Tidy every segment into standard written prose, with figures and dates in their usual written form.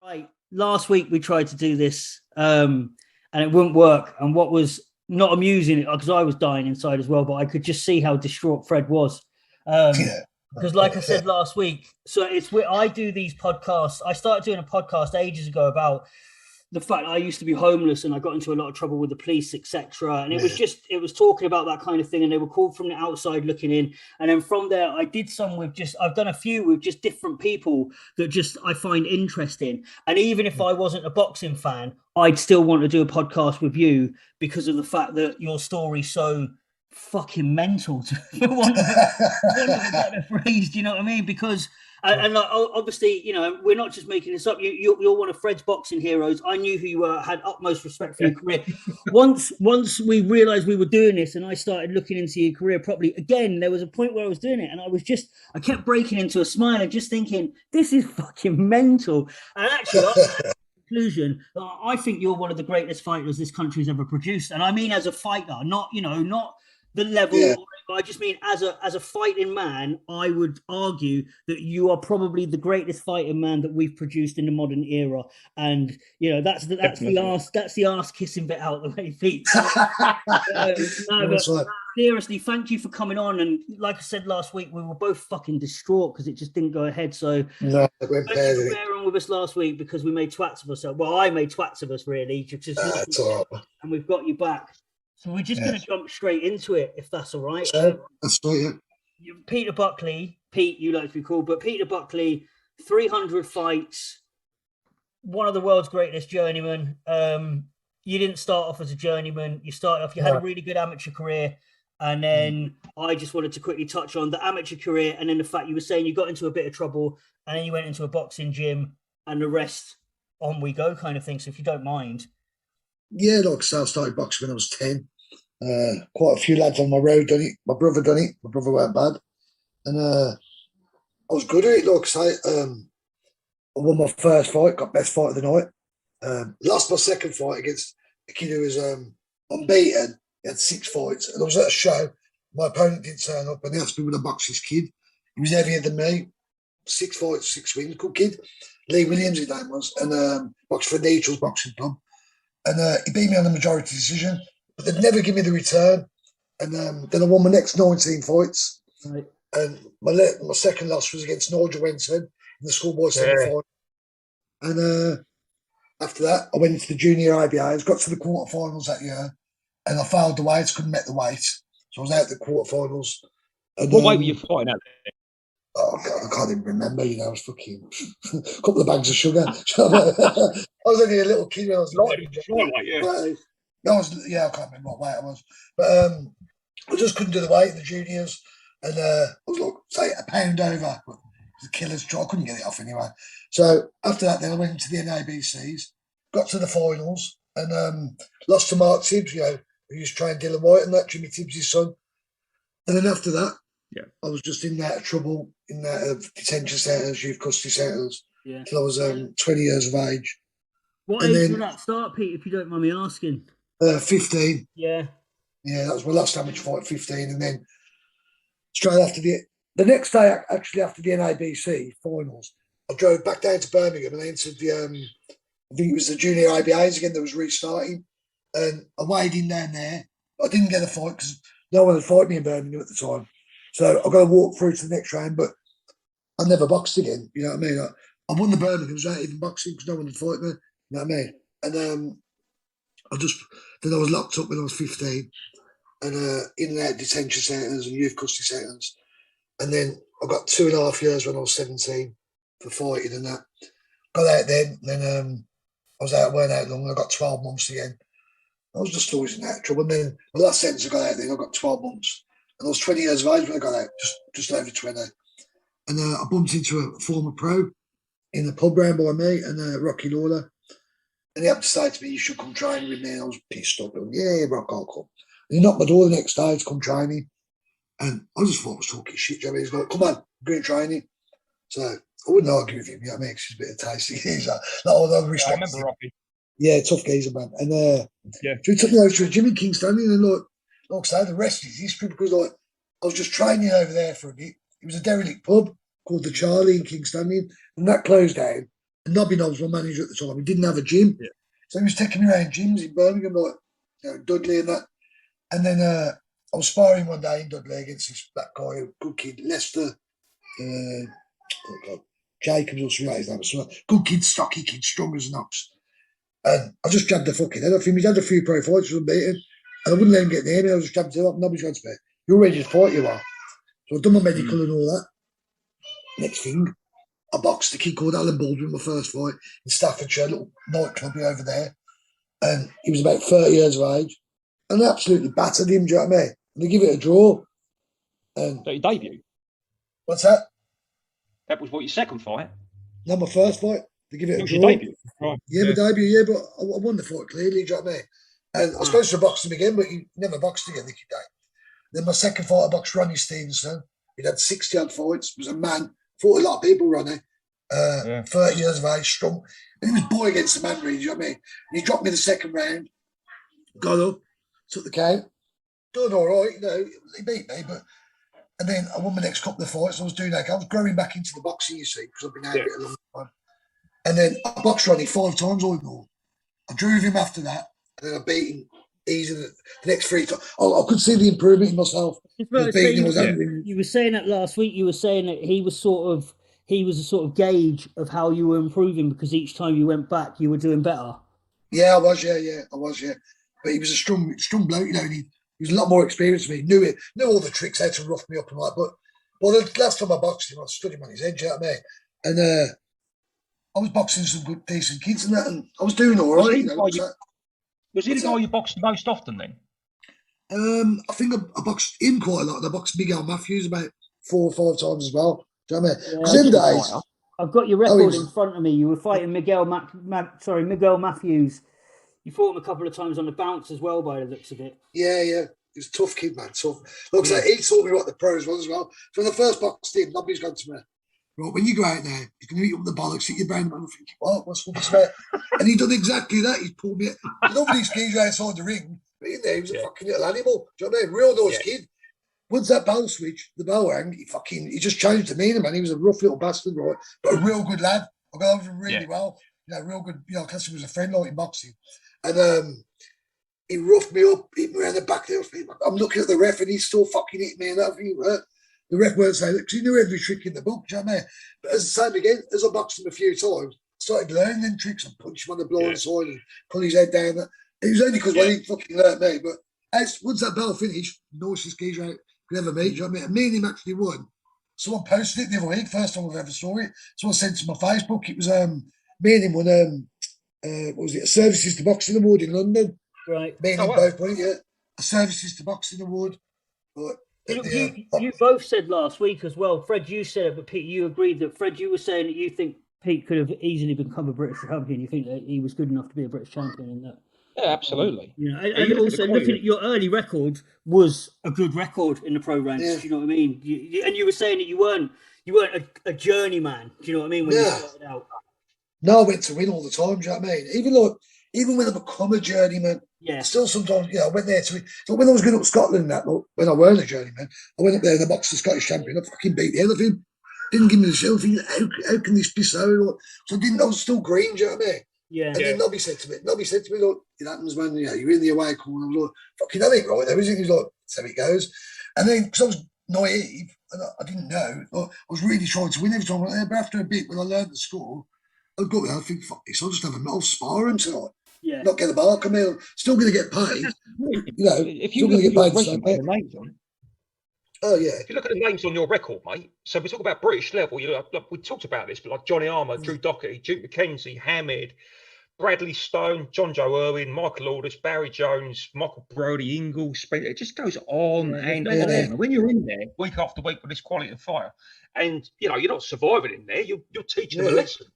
Right. Last week we tried to do this and it wouldn't work. And what was not amusing, because I was dying inside as well, but I could just see how distraught Fred was. Yeah. Because like I said last week, so it's where I do these podcasts. I started doing a podcast ages ago about the fact I used to be homeless and I got into a lot of trouble with the police, etc. And it was talking about that kind of thing. And they were called from the outside looking in. And then from there, I did some with I've done a few with just different people that just I find interesting. And even if I wasn't a boxing fan, I'd still want to do a podcast with you because of the fact that your story's so fucking mental, for want of a better phrase. Do you know what I mean? Because and like, obviously, you know, we're not just making this up. You're one of Fred's boxing heroes. I knew who you were. Had utmost respect for your career. Once we realised we were doing this, and I started looking into your career properly. Again, there was a point where I was doing it, and I kept breaking into a smile and just thinking, this is fucking mental. And actually, conclusion, I think you're one of the greatest fighters this country's ever produced, and I mean as a fighter, not the level. Yeah. I just mean as a fighting man, I would argue that you are probably the greatest fighting man that we've produced in the modern era. And you know that's the arse kissing bit out of the way, Pete. Seriously, thank you for coming on. And like I said last week, we were both fucking distraught because it just didn't go ahead. So no, thank you for bearing with us last week because we made twats of ourselves. Well, I made twats of us really, and we've got you back. So we're just going to jump straight into it, if that's all right. That's right, yeah. Peter Buckley, Pete, you like to be called, but Peter Buckley, 300 fights, one of the world's greatest journeymen. You didn't start off as a journeyman. You had a really good amateur career. And then I just wanted to quickly touch on the amateur career and then the fact you were saying you got into a bit of trouble and then you went into a boxing gym and the rest on we go kind of thing. So if you don't mind. Yeah, like I said, I started boxing when I was 10. Quite a few lads on my road done it. My brother done it. My brother weren't bad. And I was good at it. Like I say, I won my first fight, got best fight of the night. Lost my second fight against a kid who was unbeaten. He had 6 fights. And I was at a show. My opponent didn't turn up and he asked me when I boxed this kid. He was heavier than me. 6 fights, 6 wins. Good kid. Lee Williams, his name was. And boxed for Neutral's Boxing Club. And he beat me on the majority decision, but they'd never give me the return. And then I won my next 19 fights. Right. And my second loss was against Nigel Wenton in the schoolboy semi-final. And after that, I went into the junior IBAs, got to the quarterfinals that year, and I failed the weights, couldn't make the weight. So I was out at the quarterfinals. And, what weight were you fighting at? Oh, God, I can't even remember. You know, I was fucking a couple of bags of sugar. I was only a little kid when I was I can't remember what weight I was. But I just couldn't do the weight in the juniors. And I was like, say, a pound over. It was a killer's try. I couldn't get it off anyway. So after that, then I went into the NABCs, got to the finals, and lost to Mark Tibbs, you know, who used to train Dylan White and that, Jimmy Tibbs' son. And then after that, I was just in that trouble, in that detention centres, youth custody centres, till I was 20 years of age. What age did that start, Pete, if you don't mind me asking? 15. Yeah. Yeah, that was my last amateur fight, 15. And then straight after the next day, actually after the NABC finals, I drove back down to Birmingham and I entered the, I think it was the junior IBAs again that was restarting. And I weighed in down there. I didn't get a fight because no one had fought me in Birmingham at the time. So I got to walk through to the next round, but I never boxed again. You know what I mean? I won the Birmingham's without even boxing because no one had fought me. You know what I mean? And then I was locked up when I was 15 and in and out detention centres and youth custody centres. And then I got 2.5 years when I was 17 for fighting and that. Got out then I was out, weren't out long. I got 12 months again. I was just always in that trouble. And then the last sentence I got out then, I got 12 months. And I was 20 years of age when I got out, just over 20. And I bumped into a former pro in the pub round by me and Rocky Lawler. And he happened to say to me, you should come training with me. And I was pissed off. Yeah, Rock, I'll come. And he knocked my door the next day to come training. And I just thought I was talking shit. You know what I mean? He's like, come on, go training. So I wouldn't argue with him, you know what I mean? Because he's a bit of a tasty geezer. I remember Rocky. Yeah, tough geezer, man. And so he took me over to a gym in King Stanley and like I say, the rest is history because I was just training over there for a bit. It was a derelict pub called the Charlie in King Stanley, and that closed down. And Nobby was my manager at the time. He didn't have a gym. Yeah. So he was taking me around gyms in Birmingham, like Dudley and that. And then I was sparring one day in Dudley against this black guy, a good kid, Leicester. Oh God, Jacobs or something like his name. So good kid, stocky kid, strong as an ox. And I just jabbed the fucking head off him. He'd had a few pro fights, was unbeaten. And I wouldn't let him get near me. I was just jabbed it up. Nobody's going to spare. You're ready to fight, you are. So I've done my medical and all that. Next thing, I boxed a kid called Alan Baldwin, my first fight in Staffordshire, a little nightclub over there. And he was about 30 years of age. And I absolutely battered him, do you know what I mean? And they give it a draw. And So your debut? What's that? That was what, your second fight? Not my first fight. They give it a draw. Your debut? Right. Yeah, my debut, yeah, but I won the fight clearly, do you know what I mean? And I was supposed to box him again, but he never boxed again, Nicky Day. Then my second fight, I boxed Ronnie Stevenson. He'd had 60-odd fights. He was a man. Fought a lot of people, Ronnie. 30 years of age, strong. And he was boy against the man, really, do you know what I mean? And he dropped me the second round. Got up, took the count. Done all right, he beat me, but... And then I won my next couple of fights. I was doing okay. I was growing back into the boxing, you see, because I've been out of it a long time. And then I boxed Ronnie 5 times all in all. I drew with him after that, and then I beat him easy the next 3 times. I could see the improvement in myself. You were saying that last week. You were saying that he was a sort of gauge of how you were improving because each time you went back, you were doing better. Yeah, I was. But he was a strong bloke, and he was a lot more experienced than me. Knew all the tricks, how to rough me up and like. But the last time I boxed him, I stood him on his head. You know what I mean? And I was boxing some good, decent kids and that, and I was doing all right. Was he the guy you boxed most often then? I think I boxed him quite a lot. I boxed Miguel Mathews about 4 or 5 times as well. Do you know what I mean? Because in days, I've got your record in front of me. You were fighting Miguel Mathews. You fought him a couple of times on the bounce as well, by the looks of it. Yeah. He was a tough kid, man. Tough. Looks like he taught me what the pros was as well. From the first box team, nobody's gone to me. Right, when you go out there, you can eat up the bollocks, hit your brain, man. I'm thinking, what's all this about? And he done exactly that. He's pulled me. Nobody's keys outside the ring, but in there, he was a fucking little animal. Do you know what I mean? Real nice kid. Once that bell switch, the bell rang, he just changed demeanour, man. He was a rough little bastard, right? But a real good lad. I got over him really well. Real good, because he was a friend like in boxing. And he roughed me up, hit me around the back there. I'm looking at the ref and he's still fucking hitting me and that. The ref weren't saying, because he knew every trick in the book, do you know what I mean? But as I say again, as I boxed him a few times, I started learning them tricks and punch him on the blind side and pull his head down. It was only because when he fucking learned me. But once that bell finished, nicest geezer I could ever meet, do you know what I mean? And me and him actually won. Someone posted it the other week, first time I've ever saw it. Someone sent it to my Facebook. It was me and him won, what was it, a Services to Boxing Award in London. Right. Me and him both won it, a Services to Boxing Award. But you both said last week as well, Fred, you said it, but Pete, you agreed that, Fred, you were saying that you think Pete could have easily become a British champion. You think that he was good enough to be a British champion in that? Yeah, absolutely. And also looking at your early record was a good record in the pro ranks. Do you know what I mean? And you were saying that you weren't a journeyman. Do you know what I mean? When you started out. No, I went to win all the time. Do you know what I mean? Even when I become a journeyman, still sometimes, I went there to win. So when I was going up to Scotland, when I weren't a journeyman, I went up there and I boxed the Scottish champion. I fucking beat the hell of him. Didn't give me the shield. How can this be so? So I was still green. Do you know what I mean? Yeah. And then Nobby said to me, look, it happens, man. You're in the away corner. I was like, fucking, that ain't right though, is it? He was like, that's how it goes. And then, because I was naive, and I didn't know, I was really trying to win every time. But after a bit, when I learned the score, I'd go there and think, fuck this, I'll just have a metal sparring tonight. Yeah. Not get the bar come in. Still going to get paid. If you still going to get paid the same way. Oh, yeah. If you look at the names on your record, mate, so we talk about British level, we talked about this, but like Johnny Armour, Drew Docherty, Duke McKenzie, Hamid, Bradley Stone, John Joe Irwin, Michael Aldous, Barry Jones, Michael Brodie, Ingle, Spencer. It just goes on and on. And when you're in there week after week with this quality of fire, and you're not surviving in there, you're teaching them a lesson.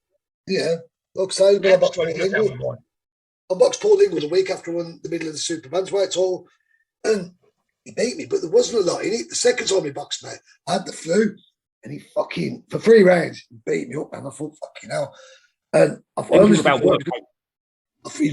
Yeah. Look, say, I boxed Paul Ingle. I boxed Paul Ingle the week after I won the middle of the Super Bantamweight all, and he beat me, but there wasn't a lot in it. The second time he boxed me, I had the flu, and he fucking, for 3 rounds, he beat me up, and I thought, fucking hell. And I thought his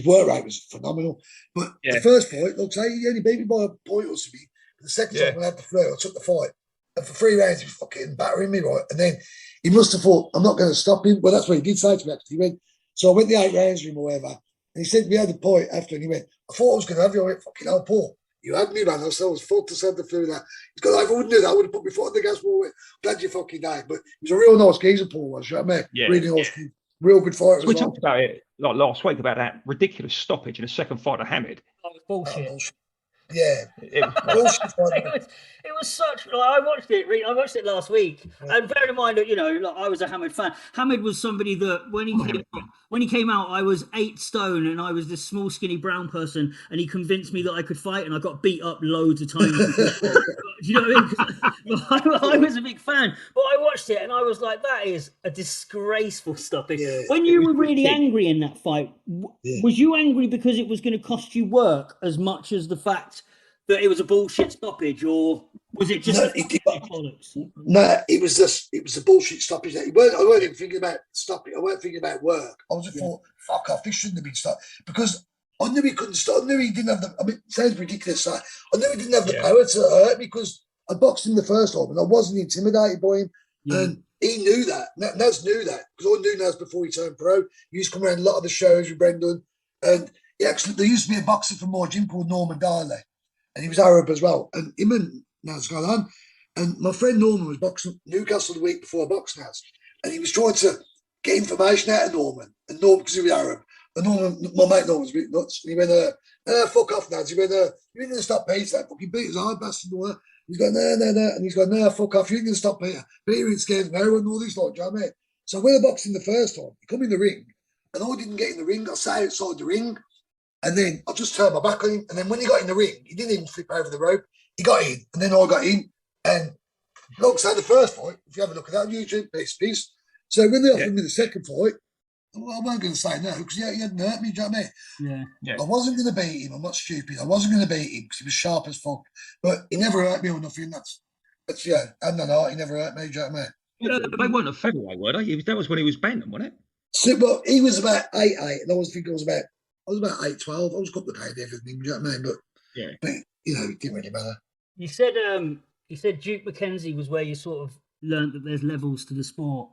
work rate was phenomenal. But the first fight, he only beat me by a point or something. But the second time when I had the flu, I took the fight. And for 3 rounds, he was fucking battering me, right? And then he must have thought, I'm not going to stop him. Well, that's what he did say to me, actually. He went, so I went the 8 rounds with him or whatever. And he said we had a point after, and he went, I thought I was going to have you. I went, fucking hell, Paul. You had me, man. I was full to send the through that. He's got, if I wouldn't do that, I would have put my foot on the gas wall. Glad you fucking died. But he was a real nice geezer, Paul was. You know what I mean? Yeah, really nice geezer. Real good fighter. So we talked about it like last week about that ridiculous stoppage in the second fight of Hamid. That was bullshit. Bullshit. Yeah. It was such. Like, I watched it last week, and bear in mind that like, I was a Hamid fan. Hamid was somebody that when he came out, I was 8 stone, and I was this small, skinny brown person, and he convinced me that I could fight, and I got beat up loads of times. Do you know what I mean? I was a big fan, but I watched it, and I was like, that is a disgraceful stoppage. Yeah, when you were really angry in that fight, was you angry because it was going to cost you work as much as the fact that it was a bullshit stoppage, or was it just bollocks? No, it was a bullshit stoppage. I weren't even thinking about stopping. I weren't thinking about work. I was thought, fuck off, this shouldn't have been stopped. Because I knew he couldn't stop. I knew he didn't have the, I mean, it sounds ridiculous. I knew he didn't have the power to hurt me because I boxed him the first time and I wasn't intimidated by him. And he knew that. Naz knew that because I knew Naz before he turned pro. He used to come around a lot of the shows with Brendan. And there used to be a boxer from my gym called Norman Darley. And he was Arab as well. And him and Naz got on. And my friend Norman was boxing Newcastle the week before I boxed Naz. And he was trying to get information out of Norman. And Norman, because he was Arab. And Norman, my mate Norman was a bit nuts. And he went, fuck off, Naz. He went, you ain't going to stop Peter. That fucking Peter's a hard bastard. And all that. He's going, no. And he's going, no, fuck off. You ain't going to stop Peter. Peter ain't scared of everyone and all this, like, do you know what I mean? So when I boxed him the first time, he come in the ring. And I didn't get in the ring. I sat outside the ring. And then I just turned my back on him. And then when he got in the ring, he didn't even flip over the rope. He got in. And then I got in. And like I said, the first fight, if you have a look at that on YouTube, piece. So when they offered me the second fight, well, I wasn't going to say no because he hadn't hurt me. Do you know what I mean? Yeah. I wasn't going to beat him. I'm not stupid. I wasn't going to beat him because he was sharp as fuck. But he never hurt me or nothing. That's and he never hurt me. Do you know what I mean? They weren't a featherweight, were they? That was when he was bantam, wasn't it? So, well, he was about 8'8", and I was thinking I was about 8'12". I was complicated everything. Do you know what I mean? But it didn't really matter. You said Duke McKenzie was where you sort of learned that there's levels to the sport.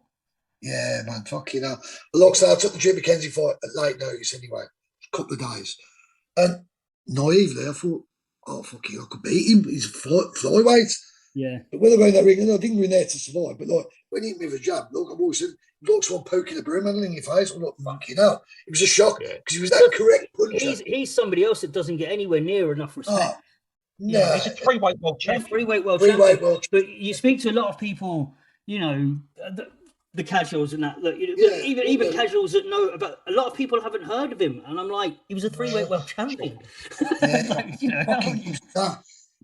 Yeah, man, fucking hell. Like I said, I took the Duke McKenzie fight at late notice anyway, a couple of days. And naively, I thought, oh, fucking, I could beat him. He's flyweight. Yeah. But when I go in that ring, and I didn't go in there to survive, but like, when he hit me with a jab, look, I've always said, he looks one poking a broom handle in your face. I'm like, fucking hell. It was a shock because he was that correct puncher. He's somebody else that doesn't get anywhere near enough respect. No. He's a 3-weight world champion. 3-weight world champion. But you speak to a lot of people, the casuals and that. Look, even casuals that know about. A lot of people haven't heard of him, and I'm like, he was a 3-weight world champion.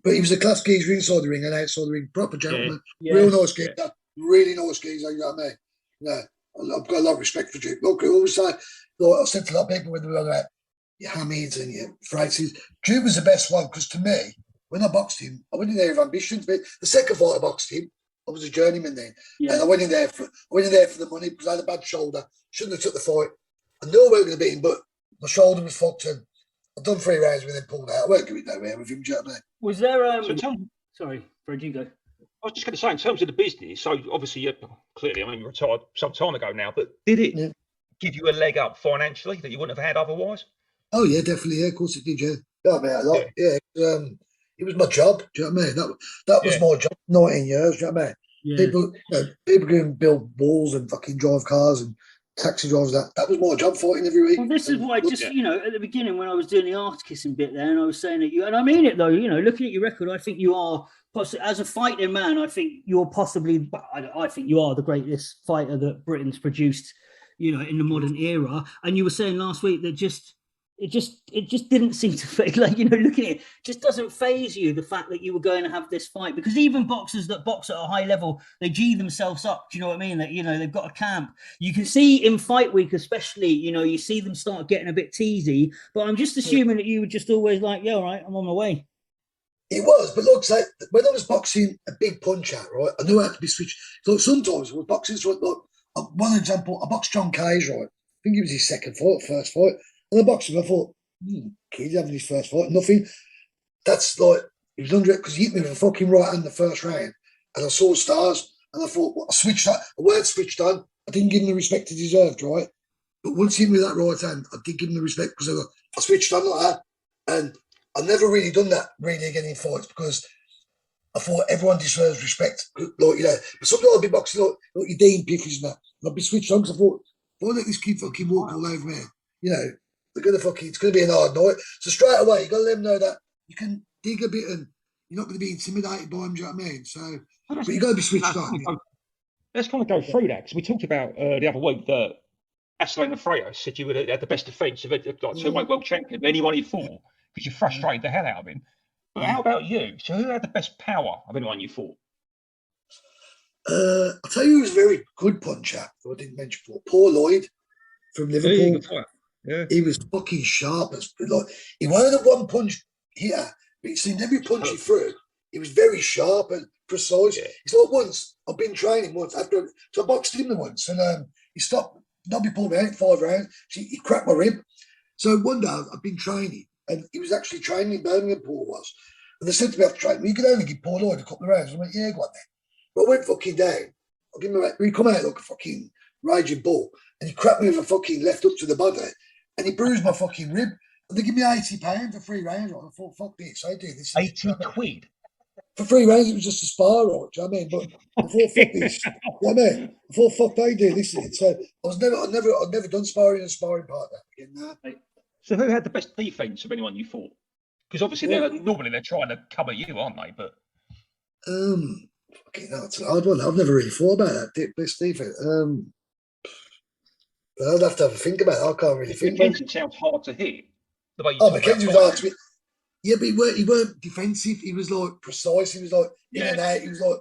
But he was a class geezer inside the ring and outside the ring, proper gentleman, real nice geezer, really nice geezer. You know what I mean? Yeah, I've got a lot of respect for Duke. Look, I always say, I said to a lot of people when they were about your Hamids and your Freitas, Duke was the best one because to me, when I boxed him, I went in there with ambitions. But the second fight I boxed him, I was a journeyman then, and I went in there for the money because I had a bad shoulder. Shouldn't have took the fight. I knew I wasn't going to beat him, but my shoulder was fucked and I've done 3 rounds with him, pulled out. I won't give it nowhere with him, do you know what I mean? Was there sorry, Fred, you go. I was just going to say, in terms of the business, so obviously you're retired some time ago now, but did it give you a leg up financially that you wouldn't have had otherwise? Oh, yeah, definitely. Yeah, of course it did, yeah. Yeah, I mean, a lot. Yeah. It was my job, do you know what I mean? That was my job, 19 years, do you know what I mean? Yeah. People can build walls and fucking drive cars and taxi drivers. That was my job, fighting every week. Well, this is why at the beginning when I was doing the arse kissing bit there, and I was saying that you, and I mean it though, looking at your record, I think you are, as a fighting man, I think you're possibly, I think you are the greatest fighter that Britain's produced, in the modern era. And you were saying last week that it just didn't seem to feel like, looking at it, just doesn't faze you, the fact that you were going to have this fight, because even boxers that box at a high level, they G themselves up. Do you know what I mean? That, they've got a camp. You can see in fight week, especially, you see them start getting a bit teasy, but I'm just assuming that you were just always like, yeah, all right, I'm on my way. It was, but look, so when I was boxing a big punch out, right, I knew I had to be switched. So sometimes I was boxing, so look, one example, I boxed John Cage, right? I think it was his second fight, first fight. And I boxed him, I thought, kid's having his first fight, nothing. That's like, he was under it because he hit me with a fucking right hand in the first round. And I saw stars. And I thought, well, I weren't switched on. I didn't give him the respect he deserved, right? But once he hit me with that right hand, I did give him the respect because I switched on like that. And I've never really done that really again in fights because I thought everyone deserves respect. Like, you know, but sometimes I'd be boxing like your Dean Piffies and that. And I'd be switched on because I thought, if I let this kid fucking walk all over me, you know, it's going to be an hard night. So straight away, you got to let them know that you can dig a bit and you're not going to be intimidated by them, do you know what I mean? So, but you got to be switched on. Let's kind of go through that because we talked about the other week that Acelino Freitas said you had the best defence of two-weight world champion, anyone he fought, because you frustrated the hell out of him. But how about you? So who had the best power of anyone you fought? I'll tell you who was a very good puncher, who I didn't mention before, Paul Lloyd from Liverpool. Yeah. He was fucking sharp. Like, he weren't a one-punch hitter, but it seemed every punch he threw, he was very sharp and precise. Yeah. It's like once, I've been training once, so I boxed him once, and he stopped, not before me out 5 rounds, he cracked my rib. So one day, I've been training, and he was actually training in Birmingham, Paul was. And they said to me after training, well, you could only give Paul Lloyd a couple of rounds. I went, yeah, go on then. But I went fucking down. I'll give him he come out like a fucking raging bull, and he cracked me with a fucking left up to the body, and he bruised my fucking rib. And they give me £80 for 3 rounds. I thought, fuck this, I do this. 80 quid? For 3 rounds, it was just a spar, right? Do you know what I mean? But I thought, fuck this. You know what I mean? I thought, fuck, they do this. So I'd never done sparring and a sparring partner again. Nah. So who had the best defence of anyone you fought? Because obviously normally they're trying to cover you, aren't they? But fucking hell, it's a hard one. I've never really thought about that. Best defence. I'd have to have a think about it. I can't really think. McKenzie sounds hard to hit. The way you McKenzie was hard to hit. Yeah, but he weren't defensive. He was like precise. He was like in and out. He was like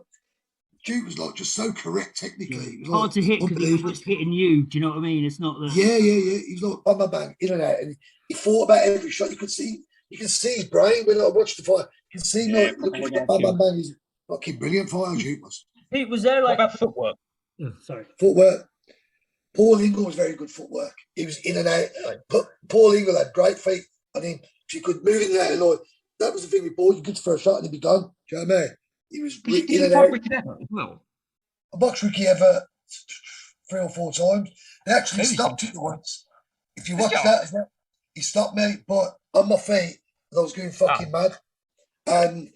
Duke was like just so correct technically. He was hard like, to hit because he was just hitting you. Do you know what I mean? It's not that. Yeah. He was like bang, bang, bang, in and out, and he thought about every shot. You can see his brain when I watched the fight. You can see him looking for bang, bang, bang. He's fucking brilliant fighter. Duke was. It was there like what about footwork? Oh, sorry, footwork. Paul Ingle was very good footwork. He was in and out. But Paul Ingle had great feet. I mean, she could move in and out. And like, that was the thing with Paul. You could throw a shot and he'd be gone. Do you know what I mean? He was in and out. Well, I boxed Ricky Ever 3 or 4 times. They actually stopped it once. If you watch that, he stopped me, but on my feet, I was going fucking mad. And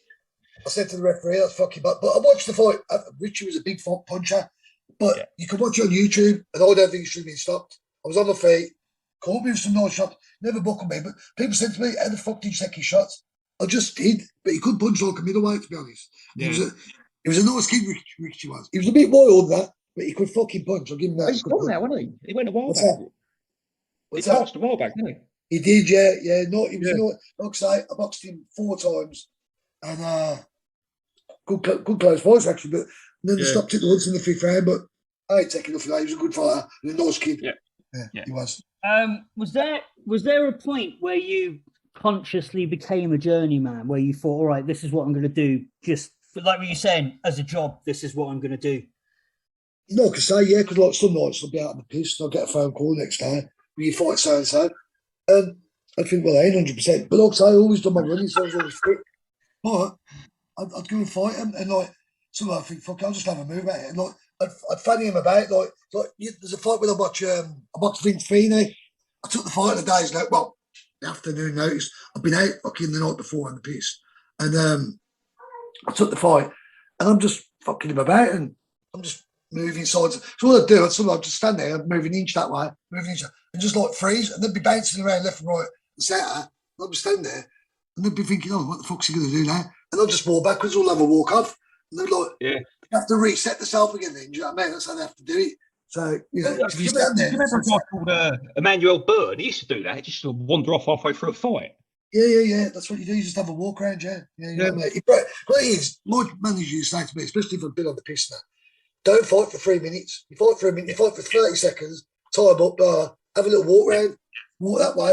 I said to the referee, that's fucking bad. But I watched the fight. Richie was a big puncher. But you can watch it on YouTube, and I don't think it should have been stopped. I was on my feet, caught me with some nice shots, never buckled me. But people said to me, how the fuck did you take his shots? I just did, but he could punch like a middleweight, to be honest. Yeah. He was a nice kid, Richie was. He was a bit wild, that, but he could fucking punch. I'll give him that. He's gone now, wasn't he? He went a while back. He passed a while back, didn't he? He did, yeah. No, he was like I say, I boxed him 4 times, and good close fights actually, but then they stopped it once in the 5th round, but I ain't taking nothing. He was a good fighter and a nice kid. Yeah, he was. Was there a point where you consciously became a journeyman, where you thought, all right, this is what I'm going to do, just like what you're saying, as a job, this is what I'm going to do? No, because like some nights I'll be out on the piss and I'll get a phone call next time, will you fight so-and-so? And I think, well, I ain't 100%. But like I say, I always done my running, so I was always fit. But I'd go and fight him, and like, sometimes I think, fuck, I'll just have a move at it. And like, I'd fanny him about, like there's a fight when I boxed Vince Feeney. I took the fight in the day's notice, well, the afternoon notice. I've been out fucking the night before on the piss. And I took the fight, and I'm just fucking him about, and I'm just moving sides. So what I'd do, I'd just stand there, I'd move an inch that way, move an inch, and just like freeze, and they'd be bouncing around left and right and centre, and I'd be standing there, and they'd be thinking, oh, what the fuck's he going to do now? And I'll just walk backwards, we'll have a walk off. And they're like, you have to reset yourself again then, do you know what I mean? That's how they have to do it. So, if you stand there. Do you remember a guy called Emmanuel Byrne? He used to do that. He just sort of wander off halfway through a fight. Yeah. That's what you do. You just have a walk around, yeah. You know what I mean? What it is, my manager used to say to me, especially if I've been on the piss now, don't fight for 3 minutes. You fight for a minute, you fight for 30 seconds, time up, have a little walk around, walk that way.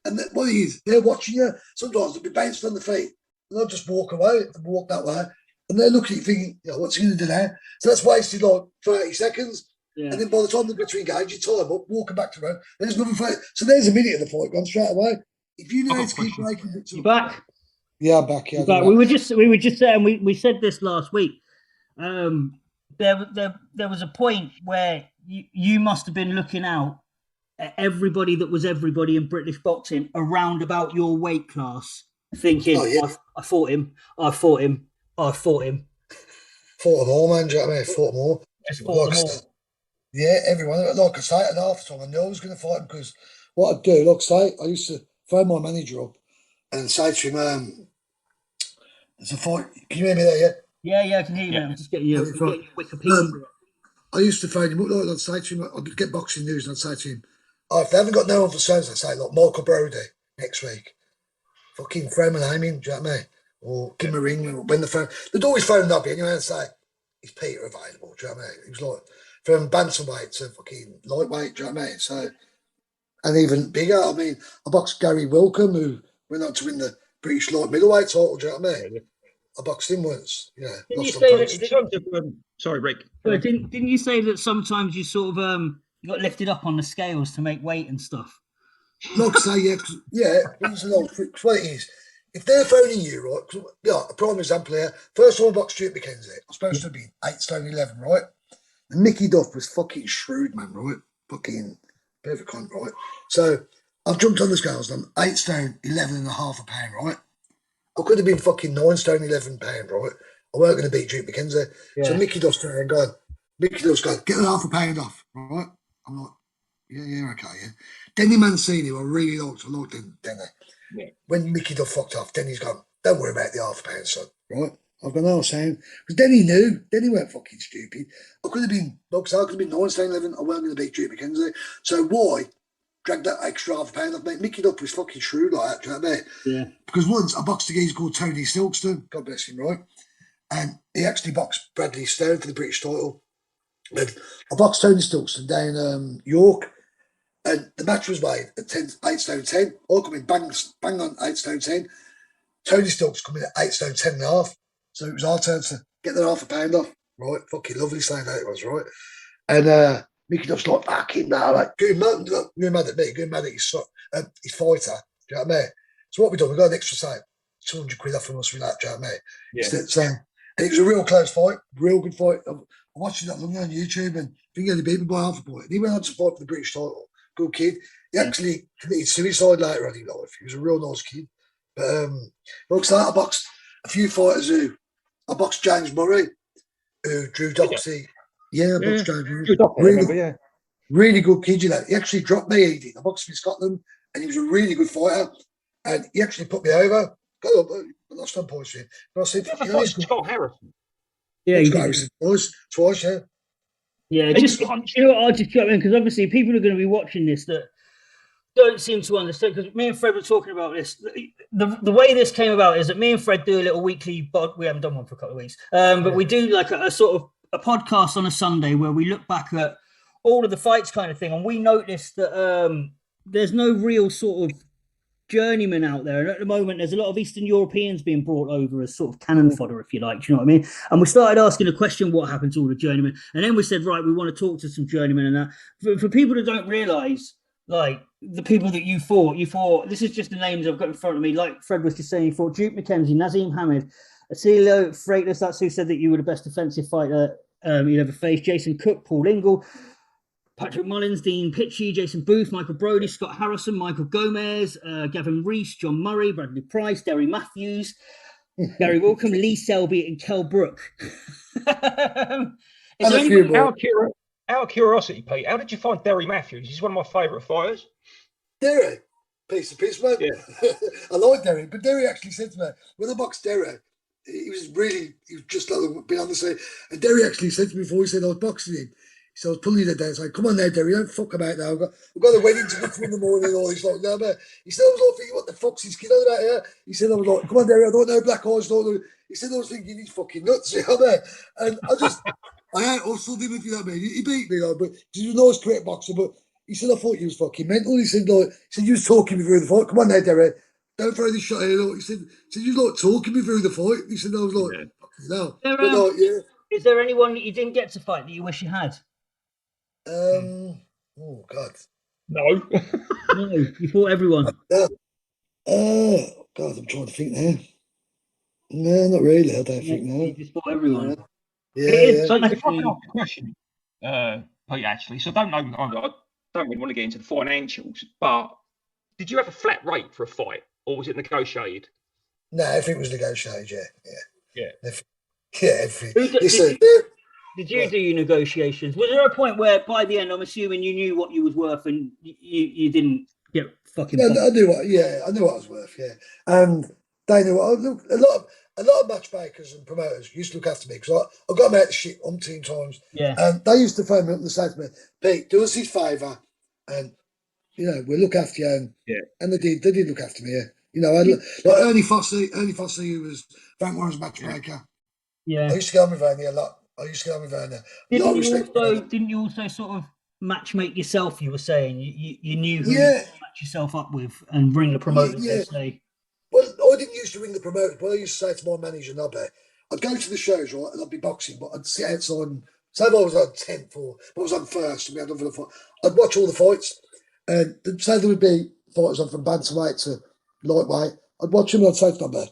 And what it is, they're watching you. Sometimes they'll be bounced on the feet, and they'll just walk away and walk that way. And they're looking at you thinking, what's he going to do now? So that's wasted like 30 seconds. Yeah. And then by the time they're between engage, you time up, walking back to run. There's another fight. So there's a minute of the fight gone straight away. If you know how to keep breaking it. You back? Yeah, I'm back. Yeah, back. We were just saying, we said this last week. there was a point where you must have been looking out at everybody that was everybody in British boxing around about your weight class, thinking, Oh, yeah. I fought him, I fought him, I fought him. Fought them all, man. Do you know what I mean? Fought them all. Just fought them all. Yeah, everyone. Like I say, at half the time, I knew I was going to fight him because what I'd do, like I say, I used to phone my manager up and say to him, there's a fight. Can you hear me there, yeah? Yeah, I can hear you. I'm just getting you Wikipedia. I used to phone him up, like I'd say to him, I'd get boxing news and I'd say to him, oh, if they haven't got no one for sons, I'd say, like, Michael Brody next week. Fucking throw my name in, do you know what I mean? Or give him a ring when the phone. They'd always phone up anyway and say, is Peter available? Do you know what I mean? He was like, from bantamweight to fucking lightweight, do you know what I mean? So, and even bigger, I mean, I boxed Gary Wilcombe, who went on to win the British light middleweight title, do you know what I mean? I boxed him once, yeah. Didn't you say that? In terms of, sorry, Rick. Didn't you say that sometimes you sort of you got lifted up on the scales to make weight and stuff? Like I say, yeah, it's what it is. If they're phoning you, right? 'Cause, yeah, a prime example here. First time I boxed Duke McKenzie, I was supposed to be 8 stone 11, right? And Mickey Duff was fucking shrewd, man, right? Fucking perfect cunt, right? So I've jumped on the scales, I'm 8 stone 11 and a half a pound, right? I could have been fucking 9 stone 11 pound, right? I weren't going to beat Duke McKenzie. Yeah. So Mickey Duff's there and going, Mickey Duff's going, get a half a pound off, right? I'm like, yeah, okay, yeah. Denny Mancini, I really liked Denny. Yeah. When Mickey Duff fucked off, Denny's gone, don't worry about the half a pound, son, right? I've gone, oh, Sam. Because Denny knew. Denny weren't fucking stupid. I could have been, like I could have been 9 stone 11. I weren't going to beat Duke McKenzie. So why drag that extra half a pound off, mate? Mickey Duff was fucking shrewd like that, do you know what I mean? Yeah. Because once I boxed a geezer called Tony Silkston, God bless him, right? And he actually boxed Bradley Stone for the British title. And I boxed Tony Silkston down York. And the match was made at 8 stone 10. I come in bang on 8 stone 10. Tony Stokes come in at 8 stone 10 and a half. So it was our turn to get that half a pound off. Right? Fucking lovely saying that it was, right? And Mickey Duff's like, fucking now, like, going mad at me, going mad at his fighter. Do you know what I mean? So what we done, we got an extra, say, 200 quid off from us with that, do you know what I mean? Yeah. So, and it was a real close fight, real good fight. I'm watching that long on YouTube and I think he only beat me by half a point. And he went on to fight for the British title. Good kid. He actually committed suicide later on in life. He was a real nice kid. But looks like I boxed a few fighters who I boxed James Murray, who drew Doxy. Yeah, I boxed James Murray. Really good kid, you know. He actually dropped me, he did. I boxed him in Scotland and he was a really good fighter. And he actually put me over. Got up, I lost on points for him. But I said, you know, Scott Harrison. Yeah, he did. Twice, yeah. Yeah, just you know what, I'll just jump in because obviously people are going to be watching this that don't seem to understand, because me and Fred were talking about this. The way this came about is that me and Fred do a little weekly we haven't done one for a couple of weeks, but we do like a sort of a podcast on a Sunday where we look back at all of the fights kind of thing, and we noticed that there's no real sort of journeyman out there, and at the moment there's a lot of Eastern Europeans being brought over as sort of cannon fodder, if you like, do you know what I mean? And we started asking a question, what happened to all the journeymen? And then we said, right, we want to talk to some journeymen. And that for people that don't realise, like the people that you fought, this is just the names I've got in front of me, like Fred was just saying, you fought Duke McKenzie, Naseem Hamed, Acelino Freitas, that's who said that you were the best defensive fighter you'd ever faced, Jason Cook, Paul Ingle, Patrick Mullins, Dean Pitchie, Jason Booth, Michael Brody, Scott Harrison, Michael Gomez, Gavin Rees, John Murray, Bradley Price, Derry Mathews, Gary Wilcombe, Lee Selby, and Kell Brook. Out of curiosity, Pete, how did you find Derry Mathews? He's one of my favourite fighters. Derry? Piece of piss, man. Yeah. I like Derry, but Derry actually said to me, when I boxed Derry, he was just like been on the same. And Derry actually said to me before, he said I was boxing him. So I was pulling it down, saying, come on now, Derry, don't fuck about now. I've got a wedding to go to in the morning and all this. Like, no, man. He said, I was like thinking, what the fuck's his kid on about here? He said, I was like, come on, Derry, I don't know black eyes. He said, I was thinking, he's fucking nuts, you know what I mean? And I hustled him, if you know what I mean. He beat me, like, but he was a nice, great boxer, but he said, I thought he was fucking mental. He said, you was talking me through the fight. Come on now, Derry, don't throw this shot here. He said, you was like talking me through the fight. He said, I was like, no. Is there anyone that you didn't get to fight that you wish you had? Oh God. No. No, you fought everyone. God, I'm trying to think now. No, not really. I don't think no. You just fought everyone. Yeah, is. So yeah. if I can ask a question, Pete, actually, so I don't really want to get into the financials, but did you have a flat rate for a fight, or was it negotiated? No, everything was negotiated. Yeah. Everything. Who did, Listen, did you do your negotiations? Was there a point where, by the end, I'm assuming you knew what you was worth, and you didn't get fucking? no, I knew what. Yeah, I knew what I was worth. Yeah, and they knew what. Look, a lot of matchmakers and promoters used to look after me because I got them out of shit umpteen times. Yeah. And they used to phone me up and say to me, "Pete, do us this favour, and we'll look after you." And they did. They did look after me. Yeah. Like Ernie Fossey, who was Frank Warren's matchmaker. Yeah. I used to go on with Ernie a lot. A lot of respect. Didn't you also sort of matchmake yourself? You were saying you knew who you match yourself up with and bring the promoters. Yeah. Say. Well, I didn't used to ring the promoters, but I used to say to my manager, Nobby, I'd go to the shows, right, and I'd be boxing, but I'd sit outside and say if I was on 10th or I was on first and we had another fight, I'd watch all the fights. And say there would be fighters on from bantamweight to lightweight, I'd watch them and I'd say to Nobby,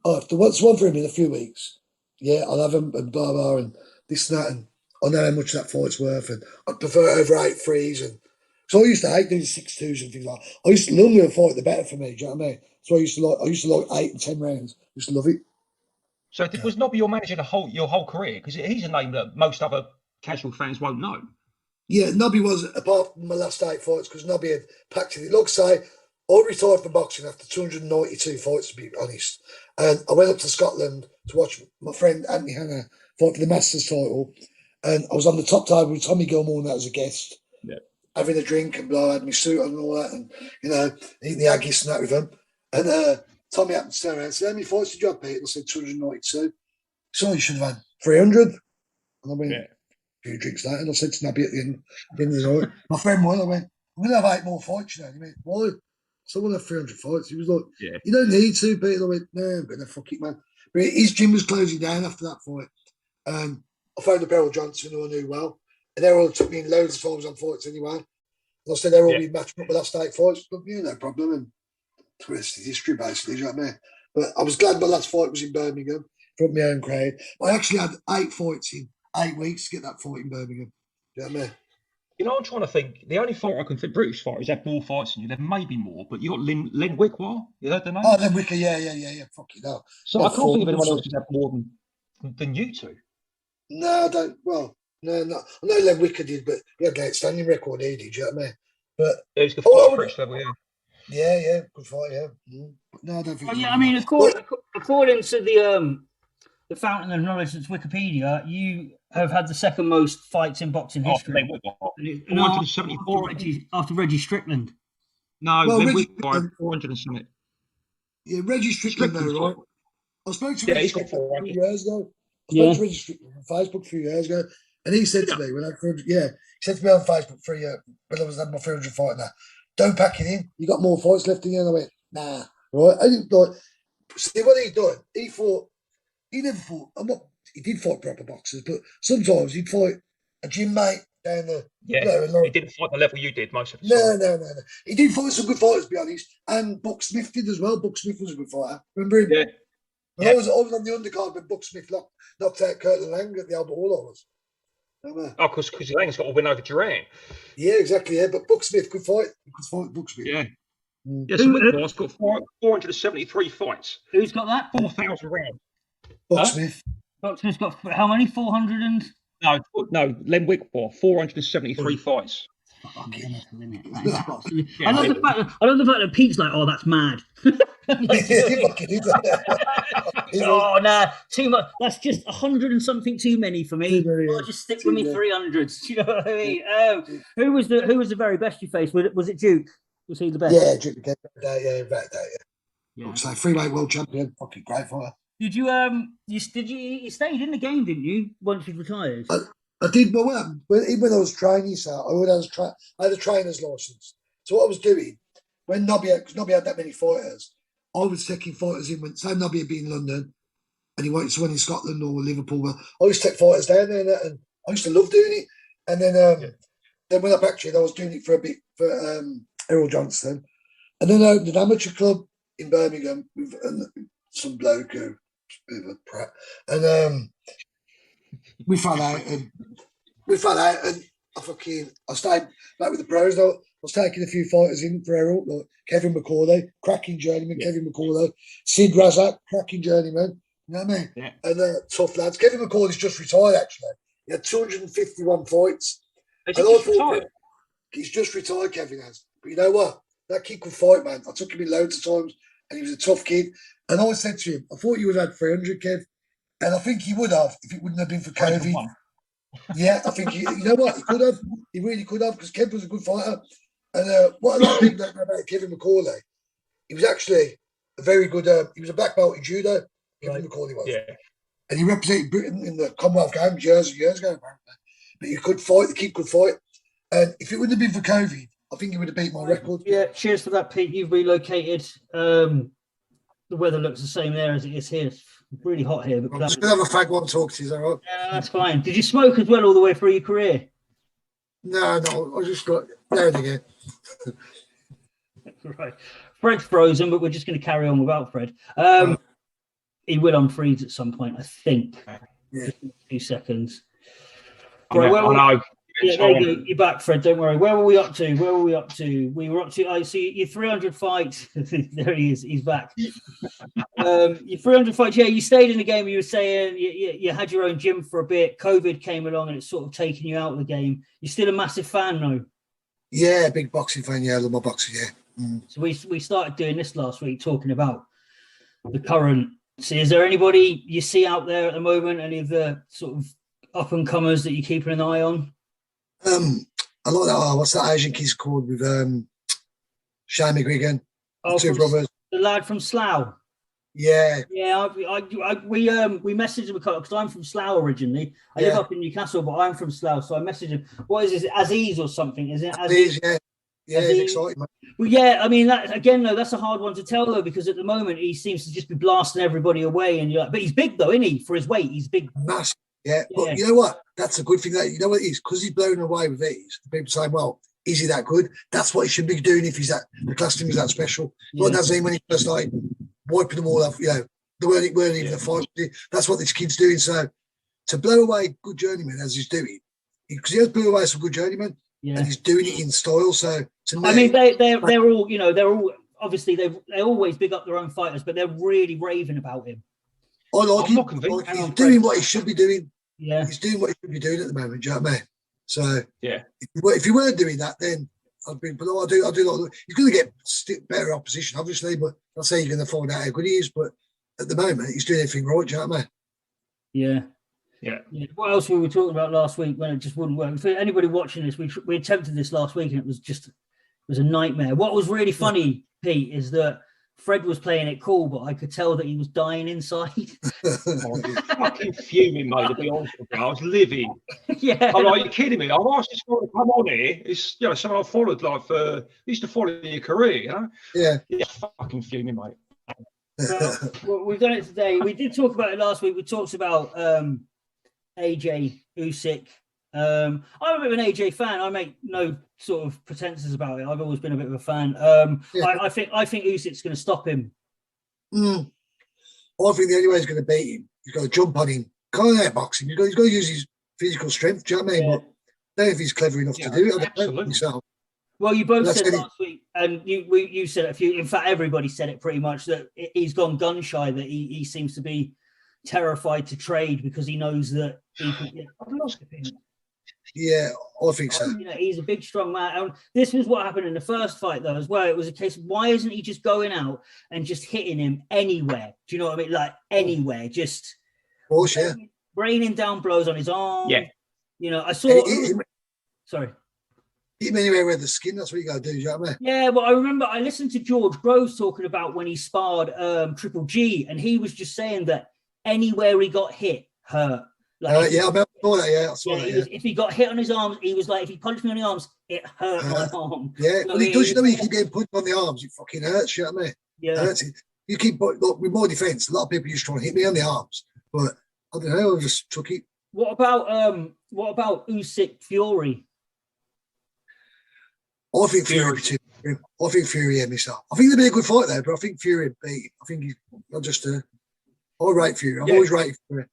if there was one for him in a few weeks, I'll have him and blah, blah, and this and that, and I know how much that fight's worth, and I'd prefer over 8-3s. And so I used to hate doing 6-2s and things like that. I used to love the fight, the better for me, do you know what I mean? So I used to like 8 and 10 rounds. I used to love it. So was Nobby your manager your whole career? Because he's a name that most other casual fans won't know. Yeah, Nobby was, apart from my last 8 fights, because Nobby had packed it. Like I say, I retired from boxing after 292 fights, to be honest. And I went up to Scotland to watch my friend Anthony Hanna fight for the Masters title. And I was on the top table with Tommy Gilmore and that as a guest. Yeah. Having a drink and blah, I had my suit on and all that, and eating the Aggies and that with them. And Tommy happened to turn around and say, "How many fights did you have, Pete?" I said 292. So you should have had 300. And I went, a few drinks later, and I said to Nobby at the end of the night, my friend won. I went, "I'm going to have 8 more fights, you know." And he went, "Why?" So I want to have 300 fights. He was like, "You don't need to, Pete." And I went, "No, I'm going to fuck it, man." But his gym was closing down after that fight. And I phoned up Errol Johnson, who I knew well. And Errol took me in loads of times on fights anyway. And I said, Errol, we'd match up the last 8 fights. But, no problem. And the rest is history, basically. Do you know what I mean? But I was glad my last fight was in Birmingham from my own crowd. I actually had 8 fights in 8 weeks to get that fight in Birmingham. Do you know what I mean? I'm trying to think. The only fight I can think, British fighters have more fights than you. There may be more, but you got Len Wickwar. You heard the name? Oh, Len Wicker, yeah. Fuck it, no. So I can't think of anyone else who's had more than you two. No, I don't. Well, no. I know Len Wicker did, but he had an outstanding record. He did. Do you know what I mean? But it was good fight, British level, yeah, good fight, yeah. But no, I don't think. I mean, according to the fountain of knowledge that's Wikipedia, you have had the second most fights in boxing history. After Reggie Strickland. No, Len Wickwar 400 and something. Yeah, Reggie Strickland, though, right? I spoke to Reggie Strickland a few years ago. I spoke to Reggie Strickland on Facebook a few years ago, and he said to me, he said to me on Facebook when I was having my 300 fight now, "Don't pack it in. You got more fights left in you." And I went, "Nah." Right? I didn't like. See what he done? He never fought. He did fight proper boxers, but sometimes he'd fight a gym mate down the. Yeah, he didn't fight the level you did most of the time. No. He did fight some good fighters, to be honest, and Buck Smith did as well. Buck Smith was a good fighter. Remember him? Yeah. I was on the undercard when Buck Smith knocked out Kirtland Lang at the Albert Hall. Oh, because Lang's got a win over Duran. Yeah, exactly. Yeah, but Buck Smith could fight. He could fight Buck Smith. Yeah. Yeah, so Wickward's got 473 fights. Who's got that? 4,000 rounds. Buck Smith. Buck Smith's got how many? 400 and. No, Len Wickwar, 473 fights. I love the fact that Pete's like, "Oh, that's mad." Oh, nah, too much. That's just 100 and something too many for me. I'll just stick with me 300s. You know what I mean? Who was the very best you faced? Was it Duke? Was he the best? Yeah, Duke McKenzie. Yeah. So freeweight world champion, fucking great fighter. Did you you stayed in the game, didn't you? Once you retired. I did, but when I was training, so I had a trainer's license. So what I was doing, when Nobby had that many fighters, I was taking fighters in. When say Nobby had been in London, and he wanted someone in Scotland or Liverpool, I used to take fighters down there, and I used to love doing it. And then when I backtracked, I was doing it for a bit for Errol Johnson, and then I opened an amateur club in Birmingham with some bloke who was a bit of a prat, and we fell out, and I stayed back with the pros. I was taking a few fighters in for Errol, like Kevin McCauley, cracking journeyman, Kevin McCauley, Sid Razak, cracking journeyman. You know what I mean? Yeah. And tough lads. Kevin McCauley's just retired, actually. He had 251 fights. Is he just retired? He's just retired, Kevin has. But you know what? That kid could fight, man. I took him in loads of times, and he was a tough kid. And I said to him, I thought you would have had 300, Kev. And I think he would have if it wouldn't have been for COVID. Yeah, I think you know what? He could have. He really could have, because Kev was a good fighter. And what a lot of people don't know about Kevin McCauley, he was actually a very good, he was a black belt in judo, Kevin McCauley was. Yeah. And he represented Britain in the Commonwealth Games years ago, apparently. But he could fight, the kid could fight. And if it wouldn't have been for COVID, I think he would have beat my record. Yeah, cheers for that, Pete. You've relocated. The weather looks the same there as it is here. It's really hot here. But I'm just going to have a fag while I'm talking to you, is that right? Yeah, that's fine. Did you smoke as well all the way through your career? No, I just got there and again. Right. Fred's frozen, but we're just going to carry on without Fred. He will unfreeze at some point, I think. Yeah. Just in a few seconds. Right, I know. Yeah, there you go. You're back, Fred. Don't worry. Where were we up to? We were up to. I see your 300 fights. There he is. He's back. Your 300 fights. Yeah, you stayed in the game. You were saying you had your own gym for a bit. COVID came along and it's sort of taken you out of the game. You're still a massive fan, though. Yeah, big boxing fan. Yeah, I love my boxing. Yeah. Mm. So we started doing this last week, talking about the current. So is there anybody you see out there at the moment? Any of the sort of up and comers that you're keeping an eye on? I like that. What's that Asian kid's called with Shane McGuigan? Two brothers. The lad from Slough. Yeah. Yeah, we messaged him because I'm from Slough originally. I live up in Newcastle, but I'm from Slough, so I messaged him. What is this? Aziz or something? Is it Aziz? Yeah, it's exciting, man. Well, yeah, I mean, that again, though, that's a hard one to tell, though, because at the moment he seems to just be blasting everybody away, and you're like, but he's big, though, isn't he? For his weight, he's big. Massive. Yeah, but you know what? That's a good thing. That you know what it is, because he's blown away with these. People saying, "Well, is he that good?" That's what he should be doing if he's that. The class team is that special. Like Naseem when he first started wiping them all off. You know, they weren't even a fight. That's what this kid's doing. So to blow away good journeyman as he's doing, because he has blew away some good journeyman, and he's doing it in style. So to me, I mean, they're all, you know, they're all obviously they always big up their own fighters, but they're really raving about him. I like him. He's doing what he should be doing. Yeah, he's doing what he should be doing at the moment. Do you know what I mean? So yeah, if he weren't doing that, then I'd been. But I do like. He's going to get better opposition, obviously. But I'll say you're going to find out how good he is. But at the moment, he's doing everything right. Do you know what I mean? Yeah. What else were we talking about last week when it just wouldn't work? For anybody watching this, we attempted this last week and it was a nightmare. What was really funny, Pete, is that Fred was playing it cool, but I could tell that he was dying inside. Fucking fuming, mate, to be honest with you. I was living. Yeah. I'm like, you're kidding me. I've asked this guy to come on here. It's, you know, someone I've followed, like, used to follow your career, you know? Yeah. Yeah, fucking fuming, mate. Well, we've done it today. We did talk about it last week. We talked about AJ Usyk. I'm a bit of an AJ fan. I make no sort of pretenses about it. I've always been a bit of a fan. I think Usyk's going to stop him. I think the only way he's going to beat him, he's got to jump on him. Can't outbox him. He's got to use his physical strength. Do you know what I mean? But I don't know if he's clever enough to do it. Absolutely. Well, you both said last week, and you said it a few. In fact, everybody said it pretty much that he's gone gun shy. That he seems to be terrified to trade because he knows that he could get. Yeah, I think so. You know, he's a big, strong man. And this was what happened in the first fight, though, as well. It was a case of why isn't he just going out and just hitting him anywhere? Do you know what I mean? Like anywhere, just raining down blows on his arm. Yeah. You know, I saw. Sorry. Hit him anywhere with the skin. That's what you got to do. Do you know what I mean? Yeah, well, I remember I listened to George Groves talking about when he sparred Triple G, and he was just saying that anywhere he got hit hurt. Like I saw that. Yeah, I saw that. If he got hit on his arms, he was like, if he punched me on the arms, it hurt my arm. Yeah, well, he does. You know, when you keep getting punched on the arms, it fucking hurts. You know what I mean? Yeah. It hurts. You keep, look, with more defence, a lot of people used to try and hit me on the arms, but I don't know, I just took it. What about Usyk Fury? I think Fury too. I think Fury had myself. I think it'd be a good fight there, but I think Fury would beat. I think I rate Fury. I've always rated Fury.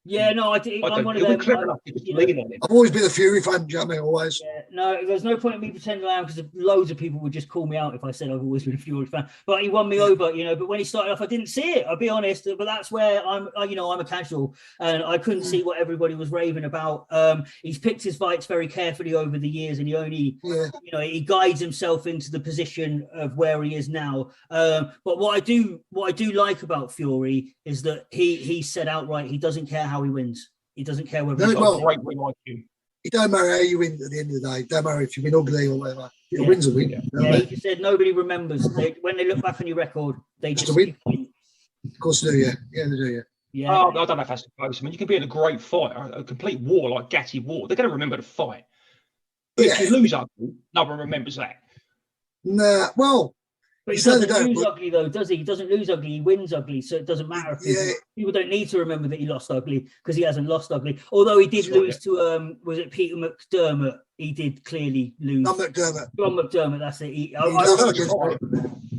Yeah, no, I'm one of them. Clever enough to You lean on him. I've always been a Fury fan, do you know what I mean? Always. Yeah, no, there's no point in me pretending I am, because loads of people would just call me out if I said I've always been a Fury fan. But he won me over, you know. But when he started off, I didn't see it. I'll be honest. But that's where I'm a casual, and I couldn't see what everybody was raving about. He's picked his fights very carefully over the years, and he only, he guides himself into the position of where he is now. But what I do like about Fury is that he said outright he doesn't care how he wins. He doesn't care whether Very well. Great win like you. It don't matter how you win at the end of the day. It don't matter if you win ugly or whatever. It wins a win. Yeah, he just said nobody remembers. When they look back on your record, they just win. Of course they do, yeah. Yeah, they do, yeah. Yeah. Oh, I don't know if that's the case. I mean, you can be in a great fight, a complete war like Gatti War. They're going to remember the fight. But if you lose ugly, no one remembers that. Nah, well. But he doesn't lose ugly, though, does he? He doesn't lose ugly. He wins ugly, so it doesn't matter. People don't need to remember that he lost ugly, because he hasn't lost ugly. Although he did lose to, was it Peter McDermott? He did clearly lose. John McDermott, that's it.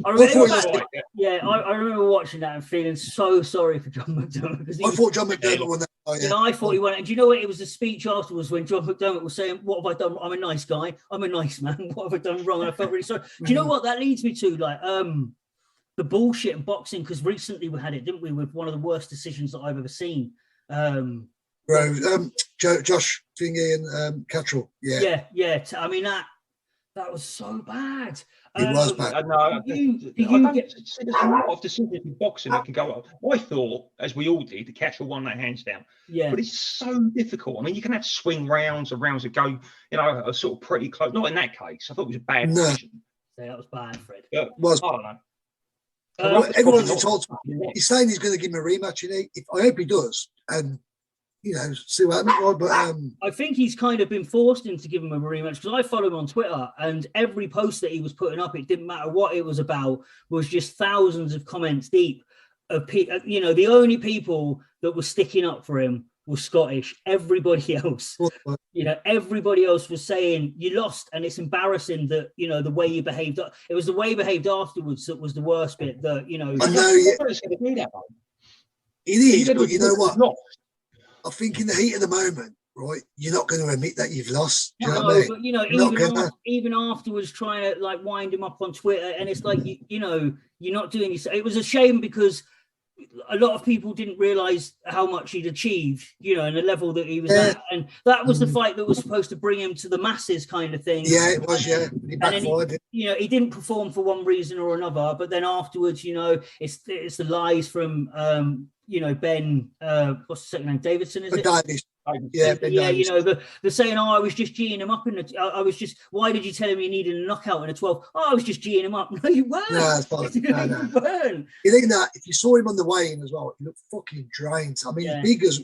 I remember watching that and feeling so sorry for John McDermott. I thought John McDermott won that. Oh, yeah. I thought he won. And do you know what? It was a speech afterwards when John McDermott was saying, "What have I done? I'm a nice guy. I'm a nice man. What have I done wrong?" And I felt really sorry. Do you know what that leads me to? Like, the bullshit in boxing, because recently we had it, didn't we, with one of the worst decisions that I've ever seen. Josh Thingy and Cattrall. Yeah. I mean, that was so bad. It was bad. There's a lot of decisions in boxing that can go up. I thought, as we all did, the Cattrall won that hands down. Yeah. But it's so difficult. I mean, you can have swing rounds or rounds that go, are sort of pretty close. Not in that case. I thought it was a bad decision. Yeah, that was bad, Fred. I don't know. Everyone's entitled. He's saying he's going to give him a rematch. I hope he does, and see what happens. But I think he's kind of been forced into giving him a rematch, because I follow him on Twitter, and every post that he was putting up, it didn't matter what it was about, was just thousands of comments deep of people. The only people that were sticking up for him were Scottish. Everybody else, everybody else was saying you lost, and it's embarrassing that the way you behaved. It was the way you behaved afterwards that was the worst bit. That I know. It is, but you know what? I think in the heat of the moment, right, you're not going to admit that you've lost. Do you know what I mean? But even afterwards, trying to wind him up on Twitter, and it's like you're not doing this. It was a shame, because a lot of people didn't realize how much he'd achieved, and the level that he was at. And that was the fight that was supposed to bring him to the masses, kind of thing. Yeah, it was, yeah. He backfired. He didn't perform for one reason or another, but then afterwards, it's the lies from Ben, what's the second name? Davidson, is it? Davis. Yeah, the saying, I was just G'ing him up why did you tell him you needed a knockout in a 12? I was just G'ing him up. No, you weren't. No, it's fine. No. You think that if you saw him on the weigh-in as well, he looked fucking drained. I mean, he's big as,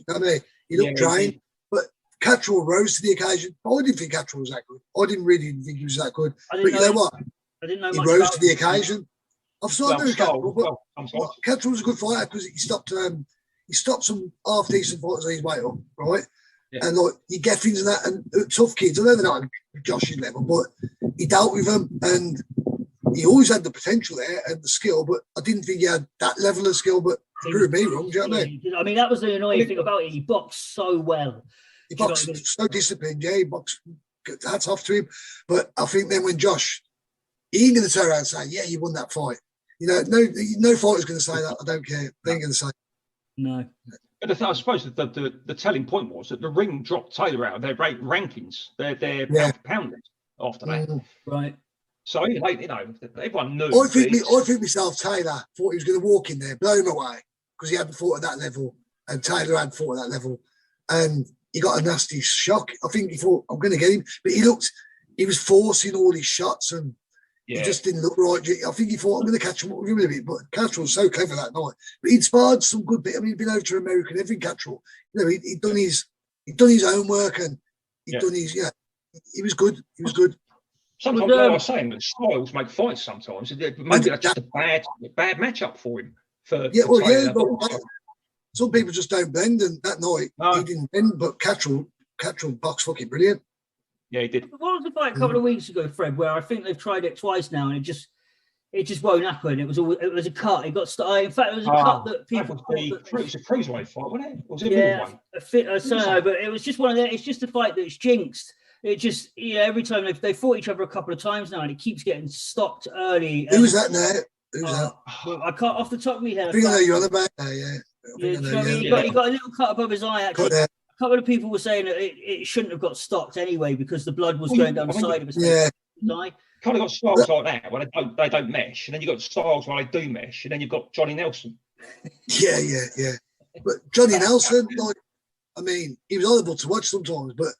he looked drained, but Cattrall rose to the occasion. I didn't think Cattrall was that good. I didn't really think he was that good. But you know what? I didn't know he rose to the occasion. I've saw Cattrall, but Cattrall was a good fighter, because he stopped some half decent fighters on his way up, right? Yeah. And you get things and that, and tough kids. I know they're not at Josh's level, but he dealt with them, and he always had the potential there and the skill. But I didn't think he had that level of skill. But prove me wrong. Do you know what I mean? I mean, that was the annoying thing about it. He boxed so well. He boxed so disciplined. Yeah, he boxed. Hats off to him. But I think then when Josh, he ain't going to turn around and say, "Yeah, you won that fight." No fighter's going to say that. I don't care. They ain't going to say. No. But I suppose the telling point was that the ring dropped Taylor out of their rankings. They're pounded after that. Right. So, everyone knew. I think myself, Taylor thought he was going to walk in there, blow him away, because he hadn't fought at that level, and Taylor had fought at that level. And he got a nasty shock. I think he thought, I'm going to get him. But he was forcing all his shots, and he just didn't look right. I think he thought, I'm going to catch him up with him a bit. But Cattrall was so clever that night. But he'd sparred some good bit. I mean, he'd been over to America and everything, Cattrall. He'd done his own work, and he'd done his, he was good. He was good. Sometimes I was saying that styles make fights sometimes. Maybe that's just a bad matchup for him. But some people just don't bend, and that night he didn't bend, but Cattrall boxed fucking brilliant. Yeah, he did. What was the fight a couple of weeks ago, Fred, where I think they've tried it twice now, and it just won't happen. It was a cut. It got started. In fact, it was a cut that people thought it was a cruiserweight fight, wasn't it? Or was it yeah, middleweight? I don't know, but it was just one of the. It's just a fight that's jinxed. It just every time they fought each other a couple of times now, and it keeps getting stopped early. Who was that now? Who's that? I can't off the top of my head. I think I know you're on about now, yeah. He got a little cut above his eye. Actually, a couple of people were saying that it shouldn't have got stopped anyway because the blood was going down the side of his eye. Kind of got styles like that where they don't mesh, and then you've got styles where they do mesh, and then you've got Johnny Nelson. Yeah. But Johnny Nelson, I mean, he was horrible to watch sometimes, but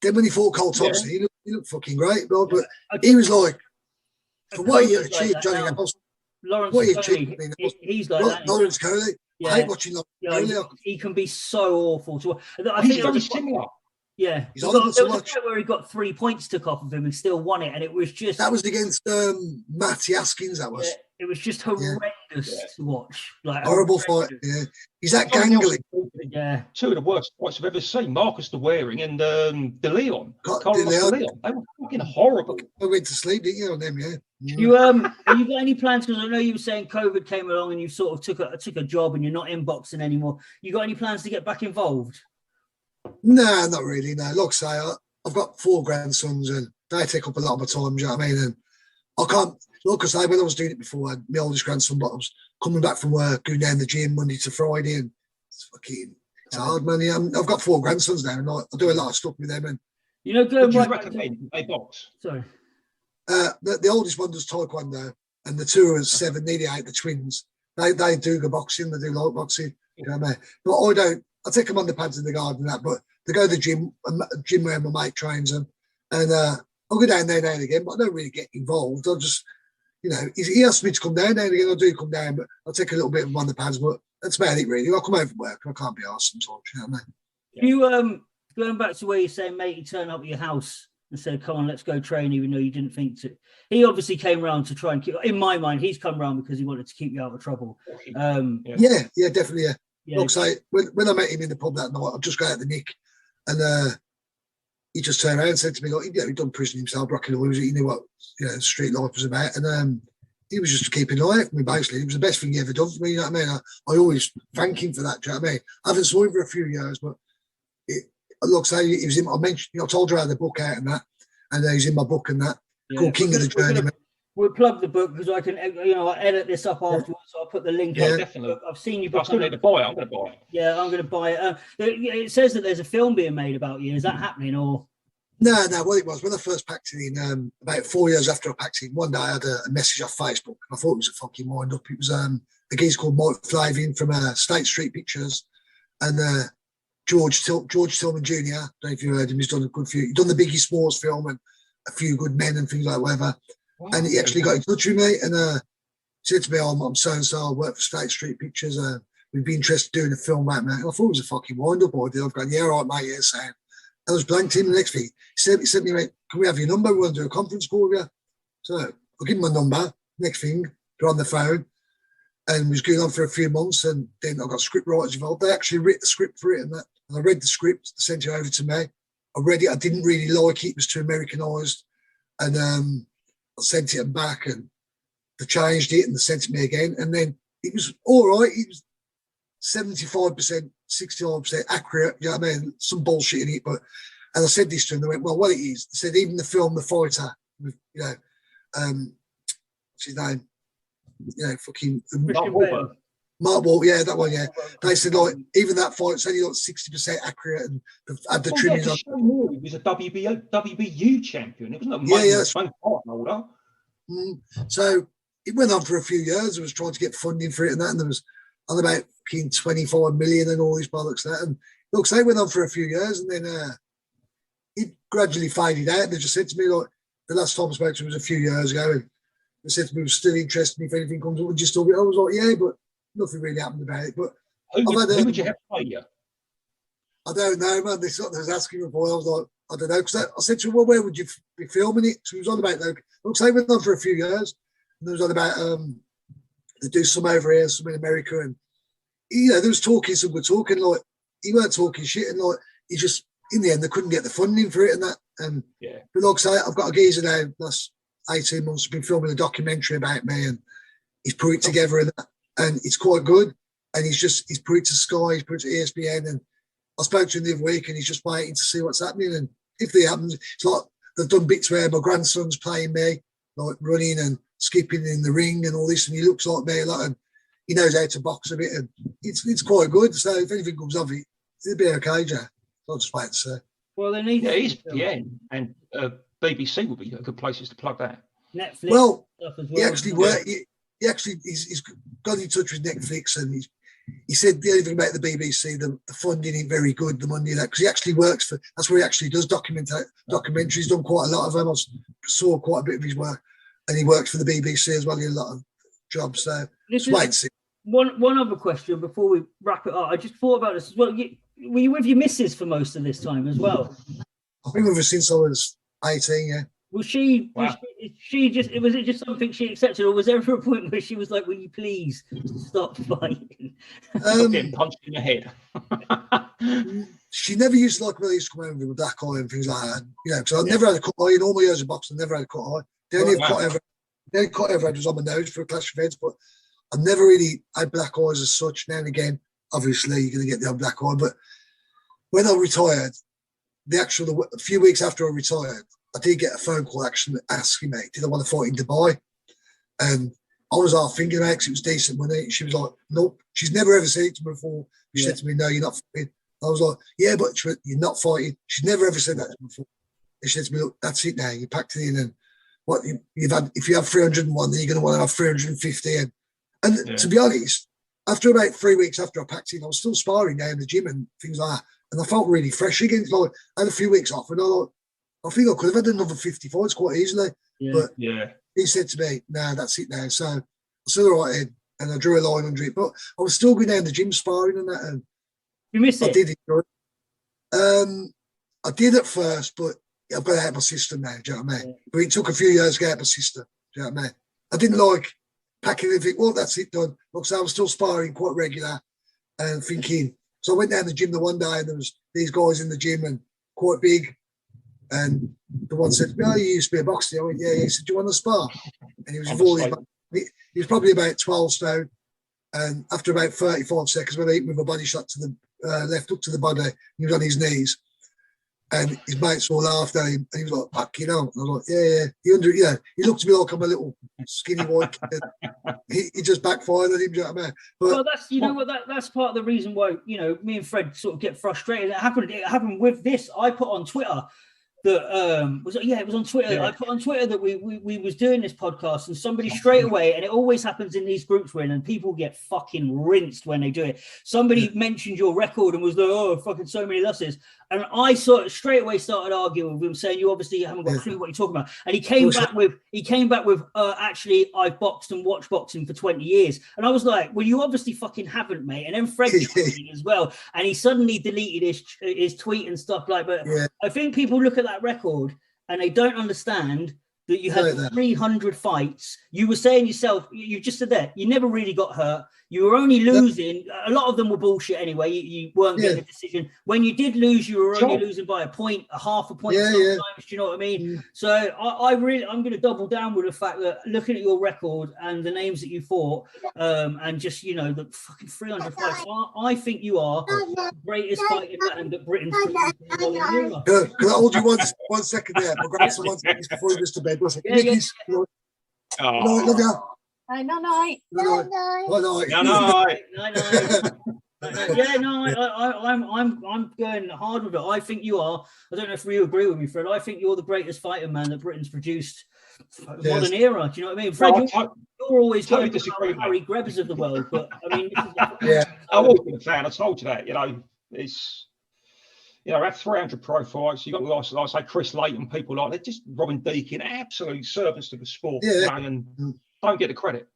then when he fought Cole Thompson, he looked fucking great, bro. But he was like, for what he achieved, like Johnny Nelson. He's like that. Lawrence Coley. I hate watching Lawrence Coley. He can be so awful to watch. He's very similar. Yeah, there was a point where he got 3 points took off of him and still won it, and it was just that was against Matty Haskins. That was it was just horrendous to watch. Like horrible fight. Yeah, he's that gangly. Yeah, two of the worst fights I've ever seen. Marcus the Waring and De Leon. Carlos De Leon. They were fucking horrible. I went to sleep, didn't you, on them? Yeah. You have you got any plans? Because I know you were saying COVID came along and you sort of took a job and you're not in boxing anymore. You got any plans to get back involved? No, not really. No, like I say, I've got 4 grandsons and they take up a lot of my time. Do you know what I mean? And I can't. Like I say, when I was doing it before, I had my oldest grandson, but I was coming back from work, going down the gym Monday to Friday, and it's hard, man. Yeah, I've got 4 grandsons now, and I do a lot of stuff with them. And would you recommend they box? Sorry. The oldest one does taekwondo, and the 2 are 7, nearly 8, the twins. They do go boxing, they do light boxing. You know what I mean? But I don't. I take them on the pads in the garden and that, but they go to the gym where my mate trains them, and I'll go down there now and again, but I don't really get involved. I'll just, he asks me to come down now and again. I do come down, but I'll take a little bit of them on the pads, but that's about it really. I'll come over work and I can't be asked sometimes. You know what I mean? You going back to where you're saying, mate, you turn up at your house and said, "Come on, let's go train," even though you didn't think to. He obviously came around to try and keep. In my mind, he's come around because he wanted to keep you out of trouble. Yeah, definitely. Yeah. Like I say, when I met him in the pub that night, I've just got out the nick, and he just turned around and said to me, "Like, he'd done prison himself, Brock and he knew what street life was about, and he was just keeping an eye on me. Basically, it was the best thing he ever done for me. You know what I mean? I always thank him for that. Do you know what I mean? I haven't saw him for a few years, but like I say, he was in. I mentioned, I told you I had the book out and that, and he's in my book and that called King of the Journeyman. We'll plug the book because I can, I edit this up afterwards. So I'll put the link. Yeah, definitely. I've seen you. I still need to buy it. I'm going to buy it. Yeah, I'm going to buy it. It says that there's a film being made about you. Is that happening or? No. What it was when I first packed it in, about 4 years after I packed it in, one day I had a message off Facebook. I thought it was a fucking wind up. It was a geezer called Mike Flavian from State Street Pictures, and George Tillman Jr. I don't know if you heard him. He's done a good few. He's done the Biggie Smalls film and a few Good Men and things like whatever. Wow. And he actually got in touch with me and said to me, I'm so-and-so, I work for State Street Pictures. We'd be interested in doing a film about that. I thought it was a fucking wind-up idea. I've gone, yeah, all right, mate, yeah, Sam. I was blanked him the next week. He sent me, mate, can we have your number? We want to do a conference call with you. So I'll give him my number. Next thing, they're on the phone. And we was going on for a few months. And then I got script writers involved. They actually wrote the script for it and that. And I read the script, they sent it over to me. I read it. I didn't really like it. It was too Americanized. And I sent it back and they changed it and they sent it me again. And then it was all right. It was 75%, 65% accurate. You know what I mean? Some bullshit in it. And I said this to them. They went, well, what it is, they said, even the film, The Fighter, what's his name? Fucking Mark Wahlberg, yeah, that one, yeah. They said, like, even that fight's only like 60% accurate and had the trimmings on. He was a WBU champion. It wasn't a that's right. Holder. So it went on for a few years. I was trying to get funding for it and that, and there was on about 25 million and all these bollocks that. And look, so it went on for a few years and then it gradually faded out. They just said to me, like, the last time I spoke to him was a few years ago, and they said to me, we're still interested if anything comes up, would you still be? I was like, yeah, but nothing really happened about it. But who would you have to play you? I don't know, man. They was asking me before. I was like, I don't know. Because I said to him, well, where would you be filming it? So he was on about, like, say, went on for a few years. And there was on about, they do some over here, some in America. And, there was talking, some were talking, like, he weren't talking shit. And, like, he just, in the end, they couldn't get the funding for it and that. And, but like I say, I've got a geezer now, that's 18 months, has been filming a documentary about me, and he's put it together, and it's quite good. And he's put it to Sky, he's put it to ESPN, and I spoke to him the other week, and he's just waiting to see what's happening. And if it happens, it's like they've done bits where my grandson's playing me, like running and skipping in the ring and all this, and he looks like me a lot, and he knows how to box a bit, and it's quite good. So if anything comes of it, it'll be okay, Jack. I'll just wait to see. Well, they need and BBC would be a good places to plug that. Netflix. Well, stuff as he actually worked. He's got in touch with Netflix, and he said the only thing about the BBC, the funding ain't very good, the money that, because he actually works for, that's where he actually does documentaries. He's done quite a lot of them. I saw quite a bit of his work, and he works for the BBC as well in a lot of jobs. So just wait and see. One other question before we wrap it up. I just thought about this as well. Were you with your missus for most of this time as well? I've been with her since I was 18, yeah. Was she? Wow. Was it just something she accepted, or was there ever a point where she was like, "Will you please stop fighting?" Getting punched in the head. She never used to like when I used to come home with a black eye and things like that. You know, because I never had a cut eye in all my years of boxing. I never had a cut eye. The only cut I ever had was on my nose for a clash of heads, but I never really had black eyes as such. Now and again, obviously, you're going to get the odd black eye. But when I retired, a few weeks after I retired, I did get a phone call actually asking me, did I want to fight in Dubai? And I was half thinking about it because it was decent money. She was like, nope. She's never ever said it to me before. She said to me, no, you're not fighting. I was like, yeah, but you're not fighting. She's never ever said that to me before. And she said to me, look, that's it now. You packed it in, and what you've had, if you have 301, then you're going to want to have 350. And to be honest, after about 3 weeks after I packed in, I was still sparring there in the gym and things like that. And I felt really fresh again. Like, I had a few weeks off, and I think I could have had another 50 fights quite easily. Yeah. But he said to me, no, that's it now. So I said, all right, Ed, and I drew a line under it. But I was still going down the gym sparring and that. And you miss it? I did enjoy it. I did at first, but I've got to have my sister now, do you know what I mean? But it took a few years to get out my sister, do you know what I mean? I didn't like packing and think, well, that's it done. Like, so I was still sparring quite regular and thinking. So I went down the gym the one day, and there was these guys in the gym and quite big. And the one said, oh, you used to be a boxer. I went, yeah. He said, do you want to spar? And he was probably about 12 stone. And after about 35 seconds, when I hit him with a body shot to the left up to the body, he was on his knees. And his mates all laughed at him. And he was like, fuck, you know. And I was like, yeah. He looked at me like I'm a little skinny white kid. He just backfired at him, do you know what I mean? But, well, that's, you know what, that's part of the reason why, you know, me and Fred sort of get frustrated. It happened with this. I put on Twitter that it was on Twitter. Yeah. I put on Twitter that we was doing this podcast, and somebody straight away, and it always happens in these groups we're in, and people get fucking rinsed when they do it. Somebody mentioned your record and was like, oh, fucking so many losses. And I straight away started arguing with him, saying you obviously haven't got a clue what you're talking about. And he came back with actually I've boxed and watched boxing for 20 years. And I was like, well, you obviously fucking haven't, mate. And then Fred tweeted as well, and he suddenly deleted his tweet and stuff like. But I think people look at that record and they don't understand that you had 300 fights. You were saying yourself, you just said that you never really got hurt. You were only losing. A lot of them were bullshit anyway. You weren't getting a decision. When you did lose, you were only losing by a point, a half a point sometimes. Do you know what I mean? So I'm going to double down with the fact that looking at your record and the names that you fought, and just, you know, the fucking 300 fights, I think you are the greatest fighting man that Britain's produced in the modern era. Can I hold you one second there? My grandson wants to before he goes to bed. Love you. No. Yeah, no, I'm going hard with it. I think you are. I don't know if you agree with me, Fred. I think you're the greatest fighter man that Britain's produced modern era. Do you know what I mean, Fred? You're always going to Harry Grebbers of the world, but I mean, I've always been a fan. I told you that. You know, it's. You know, at 300 pro fights, you got guys like say Chris Layton, people like that, just Robin Deakin, absolute servants to the sport, and don't get the credit.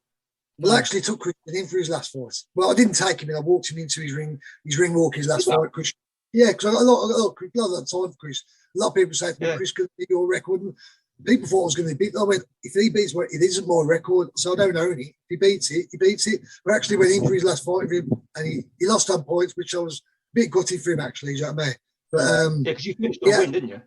Well, I actually took Christian in for his last fight. Well, I didn't take him in. I walked him into his ring walk his last fight. Chris. Yeah, because I got a lot of time for Chris. A lot of people say to me, Chris could beat your record. And people thought I was going to beat. I went, if he beats what it isn't my record, so I don't own it. If he beats it, he beats it. But actually went in for his last fight with him, and he lost on points, which I was a bit gutted for him actually. Do you know what I mean? But because you finished on the win, didn't you?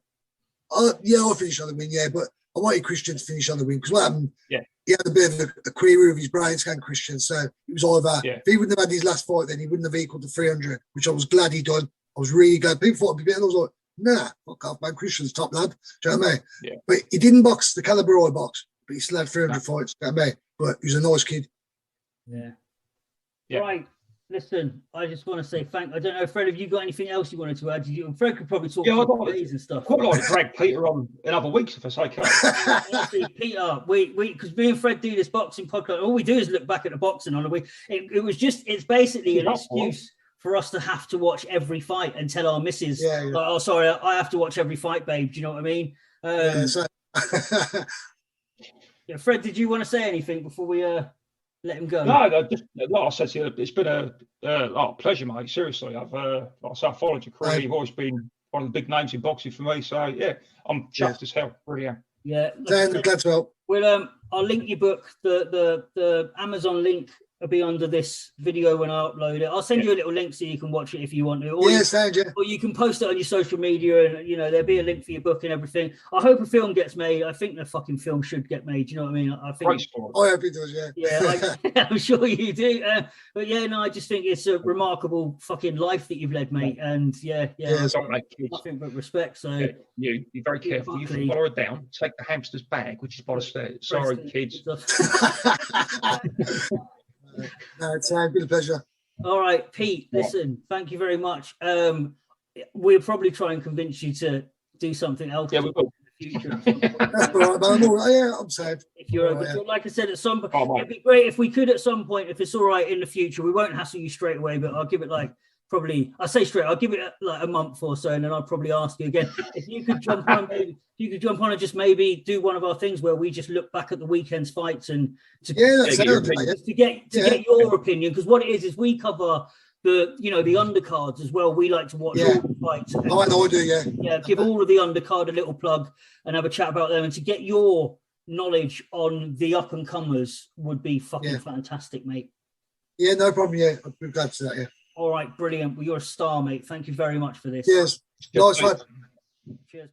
I finished on the win, but I wanted Christian to finish on the win because what happened? Yeah. He had a bit of a query with his brain scan, Christian. So it was either Yeah. if he wouldn't have had his last fight, then he wouldn't have equaled the 300, which I was glad he done. I was really glad. People thought it'd be better. I was like, nah, fuck off, man. Christian's top lad. Do you know what I mean? Yeah. But he didn't box the caliber I boxed, but he still had 300 fights. Do you know what I mean? But he was a nice kid. Yeah. Yeah. Right. Listen, I just want to say thank. I don't know, Fred, have you got anything else you wanted to add? Fred could probably talk Yeah, days and stuff. I'd quite like to drag Peter on in other weeks if it's okay. Honestly, Peter, we because me and Fred do this boxing podcast. All we do is look back at the boxing on the week. It's basically an excuse for us to have to watch every fight and tell our missus, like, oh, sorry, I have to watch every fight, babe. Do you know what I mean? Yeah, Fred, did you want to say anything before we let him go? No, just like I said to you, it's been a pleasure, mate. Seriously, I've followed your career. You've always been one of the big names in boxing for me. So yeah, I'm chuffed as hell. Really am. Yeah, Dan, glad to help. Well, I'll link your book. The Amazon link will be under this video when I upload it. I'll send you a little link so you can watch it if you want to. Or or you can post it on your social media, and there'll be a link for your book and everything. I hope a film gets made. I think the fucking film should get made. Do you know what I mean? I think. Great story. I hope it does. Yeah. Yeah, I'm sure you do. But yeah, no, I just think it's a remarkable fucking life that you've led, mate. And nothing but respect. So you be very careful. You follow her down. Take the hamster's bag, which is by the stairs. Sorry, kids. No, it's been a pleasure. All right, Pete, listen, thank you very much. We'll probably try and convince you to do something else we will. in the future. That's all right, man. I'm sad. If you're open, like I said, at some point, it'd be great if we could at some point, if it's all right in the future, we won't hassle you straight away, but I'll give it I'll give it like a month or so, and then I'll probably ask you again if you could jump on. And just maybe do one of our things where we just look back at the weekend's fights and to get your opinion, because what it is we cover the undercards as well. We like to watch all the fights. I do. Yeah, give all of the undercard a little plug and have a chat about them, and to get your knowledge on the up and comers would be fucking fantastic, mate. Yeah, no problem. Yeah, I'd be glad to do that. Yeah. All right, brilliant. Well, you're a star, mate. Thank you very much for this. Cheers. Nice one. Cheers.